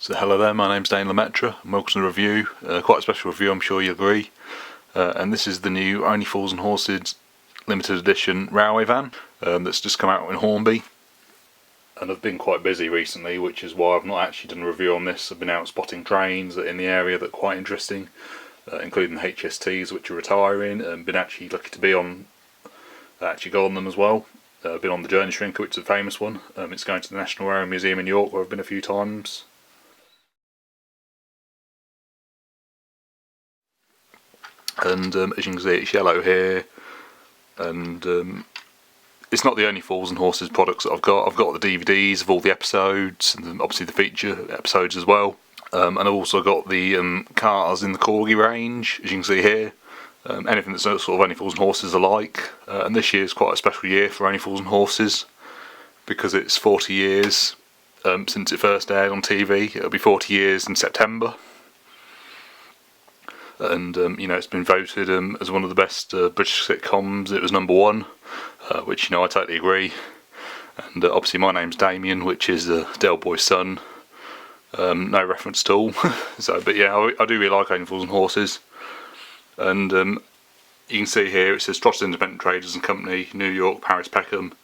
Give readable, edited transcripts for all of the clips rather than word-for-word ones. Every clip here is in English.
So hello there, my name's Lennard Pearce and welcome to the review, quite a special review, I'm sure you'll agree. And this is the new Only Fools and Horses limited edition railway van that's just come out in Hornby. And I've been quite busy recently, which is why I've not actually done a review on this. I've been out spotting trains in the area that are quite interesting, including the HSTs which are retiring, and been actually lucky to be on, go on them as well. I've been on the Journey Shrinker, which is a famous one. It's going to the National Railway Museum in York, where I've been a few times. And as you can see, it's yellow here, and it's not the Only Fools and Horses products that I've got. I've got the DVDs of all the episodes, and obviously the feature episodes as well. And I've also got the cars in the Corgi range, as you can see here. Anything that's sort of Only Fools and Horses alike. And this year is quite a special year for Only Fools and Horses, because it's 40 years since it first aired on TV. It'll be 40 years in September. And it's been voted as one of the best British sitcoms. It was #1, which I totally agree. And obviously my name's Damien, which is Del Boy's son. No reference at all. But yeah, I do really like Only Fools and Horses. And you can see here it says Trotters Independent Traders and Company, New York, Paris, Peckham.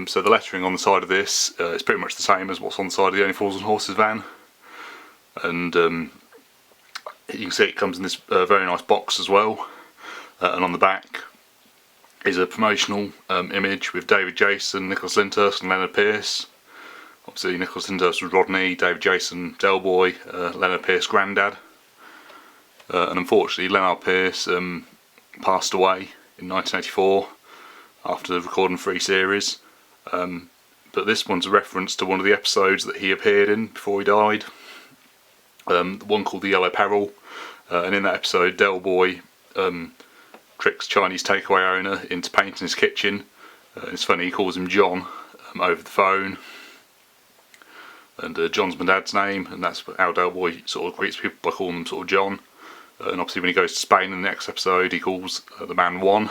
So the lettering on the side of this is pretty much the same as what's on the side of the Only Fools and Horses van. And you can see it comes in this very nice box as well, and on the back is a promotional image with David Jason, Nicholas Lyndhurst and Lennard Pearce. Obviously Nicholas Lyndhurst was Rodney, David Jason Del Boy, Lennard Pearce granddad. And unfortunately Lennard Pearce passed away in 1984 after recording 3 series. But this one's a reference to one of the episodes that he appeared in before he died. The one called the Yellow Peril, and in that episode Del Boy tricks Chinese takeaway owner into painting his kitchen. It's funny, he calls him John over the phone, and John's my dad's name, and that's how Del Boy sort of greets people, by calling them sort of John. And obviously when he goes to Spain in the next episode he calls the man Juan.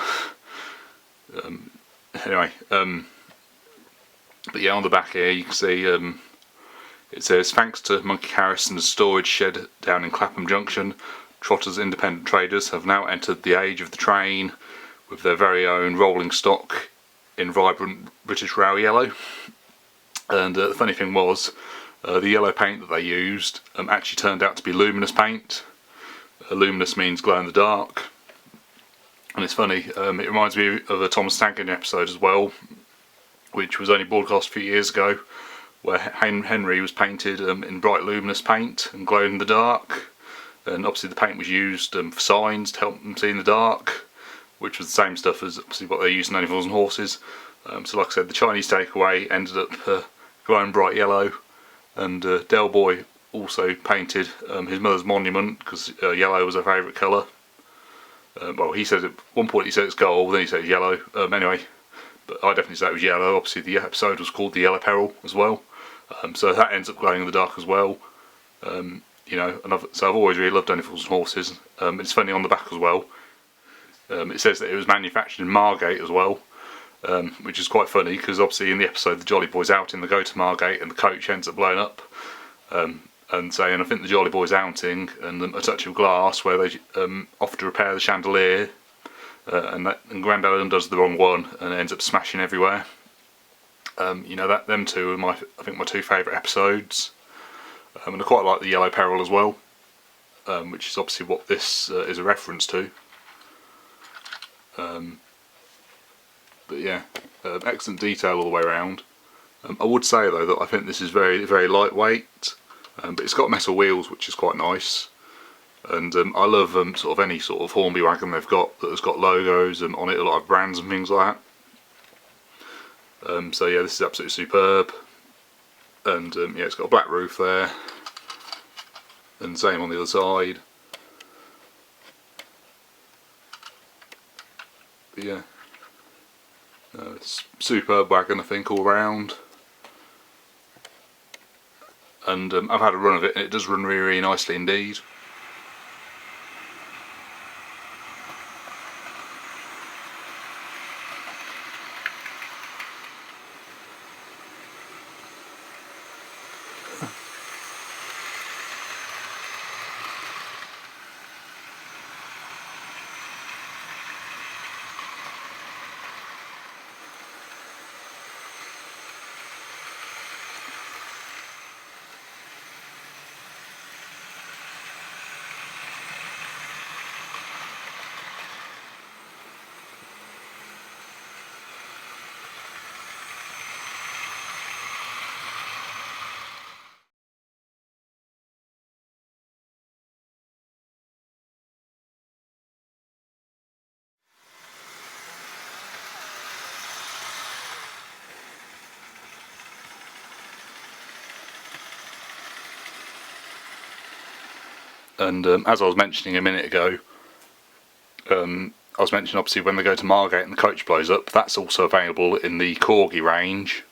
But yeah, on the back here you can see it says, thanks to Monkey Harrison's storage shed down in Clapham Junction, Trotters Independent Traders have now entered the age of the train with their very own rolling stock in vibrant British rail yellow. And the funny thing was, the yellow paint that they used actually turned out to be luminous paint. Luminous means glow in the dark. And it's funny, it reminds me of a Thomas Stankin episode as well, which was only broadcast a few years ago, where Henry was painted in bright luminous paint and glowed in the dark, and obviously the paint was used for signs to help them see in the dark, which was the same stuff as obviously what they used in Only Fools and Horses. So like I said, the Chinese takeaway ended up glowing bright yellow, and Del Boy also painted his mother's monument, because yellow was her favourite colour. Well, he said at one point he said it's gold, then he said yellow. Anyway, but I definitely say it was yellow. Obviously the episode was called the Yellow Peril as well. So that ends up glowing in the dark as well. And I've always really loved Only Fools and Horses. It's funny on the back as well. It says that it was manufactured in Margate as well, which is quite funny because obviously in the episode the Jolly Boy's outing, they go to Margate and the coach ends up blowing up. And saying, I think the Jolly Boy's outing and a touch of glass where they offer to repair the chandelier, and Grandad undoes the wrong one and it ends up smashing everywhere. Them two are my 2 favourite episodes, and I quite like the Yellow Peril as well, which is obviously what this is a reference to. But yeah, excellent detail all the way around. I would say though that I think this is very, very lightweight, but it's got metal wheels, which is quite nice. And I love sort of any sort of Hornby wagon they've got that has got logos on it, a lot of brands and things like that. So yeah, this is absolutely superb. And yeah, it's got a black roof there, and same on the other side. But yeah, it's superb wagon I think all round. And I've had a run of it and it does run really, really nicely indeed. And as I was mentioning a minute ago, I was mentioning obviously when they go to Margate and the coach blows up, that's also available in the Corgi range.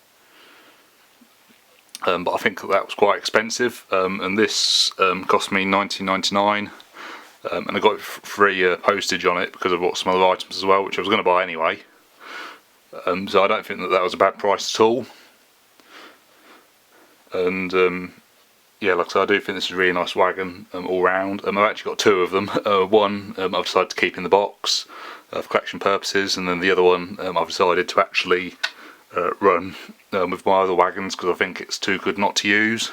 But I think that was quite expensive, and this cost me £19.99, and I got free postage on it because I bought some other items as well, which I was going to buy anyway. So I don't think that was a bad price at all. And yeah, like I said, I do think this is a really nice wagon all round. I've actually got two of them. One I've decided to keep in the box for collection purposes, and then the other one I've decided to actually run with my other wagons because I think it's too good not to use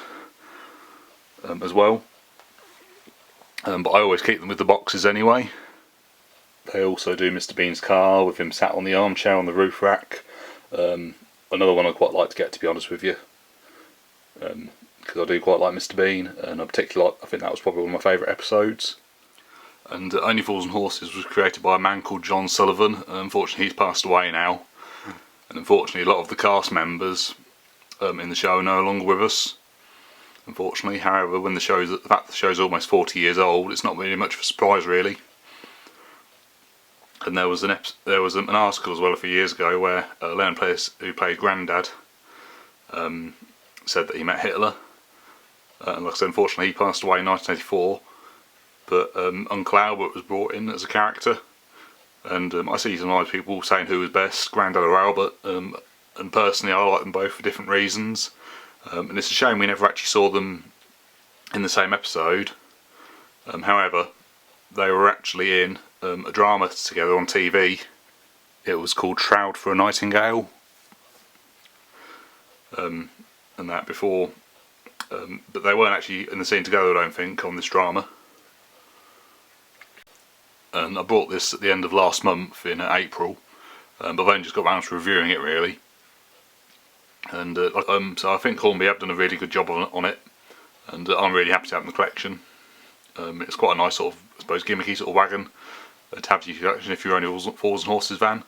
as well. But I always keep them with the boxes anyway. They also do Mr Bean's car with him sat on the armchair on the roof rack. Another one I'd quite like to get, to be honest with you, because I do quite like Mr Bean, and I particularly I think that was probably one of my favourite episodes. And Only Fools and Horses was created by a man called John Sullivan. Unfortunately he's passed away now, and unfortunately a lot of the cast members in the show are no longer with us, unfortunately. However, when the fact the show's almost 40 years old, it's not really much of a surprise really. And there was an article as well a few years ago where Lennard Pearce, who played Grandad, said that he met Hitler. And like I said, unfortunately he passed away in 1984, but Uncle Albert was brought in as a character. And I see some other people saying who was best, Grandad or Albert, and personally I like them both for different reasons. And it's a shame we never actually saw them in the same episode. However, they were actually in a drama together on TV. It was called Shroud for a Nightingale. And that before, but they weren't actually in the scene together, I don't think, on this drama. And I bought this at the end of last month in April, but I've only just got around to reviewing it really. And so I think Hornby have done a really good job on it, and I'm really happy to have it in the collection. It's quite a nice sort of, I suppose, gimmicky sort of wagon to have to your collection if you're only Fools and Horses fan.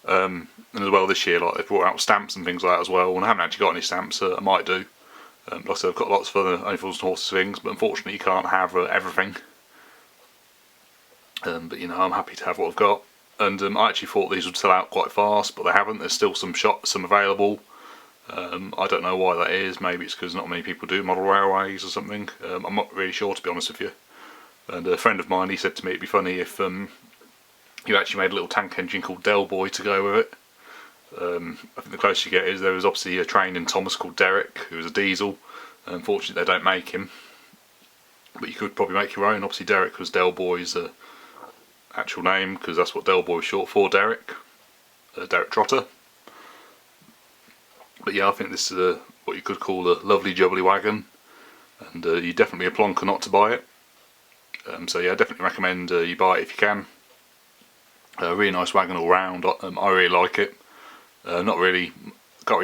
And as well this year, like, they've brought out stamps and things like that as well, and I haven't actually got any stamps. I might do. Like I said, I've got lots of other Only Fools and Horses things, but unfortunately you can't have everything. But you know, I'm happy to have what I've got. And I actually thought these would sell out quite fast, but they haven't. There's still some available. I don't know why that is. Maybe it's because not many people do model railways or something. I'm not really sure, to be honest with you. And a friend of mine, he said to me it'd be funny if you actually made a little tank engine called Del Boy to go with it. I think the closest you get is there was obviously a train in Thomas called Derek, who was a diesel. Unfortunately they don't make him, but you could probably make your own. Obviously Derek was Del Boy's actual name, because that's what Del Boy was short for, Derek. Derek Trotter. But yeah, I think this is what you could call a lovely jubbly wagon, and you're definitely a plonker not to buy it. So yeah, I definitely recommend you buy it if you can. A really nice wagon all round. I really like it. Can't really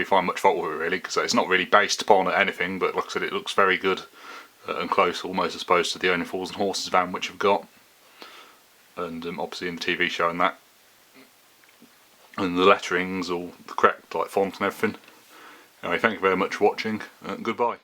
find much fault with it really, because it's not really based upon anything, but like I said, it looks very good and close, almost as opposed to the Only Fools and Horses van which I've got, and obviously in the TV show and that, and the lettering's all the correct like font and everything. Anyway, thank you very much for watching. Goodbye.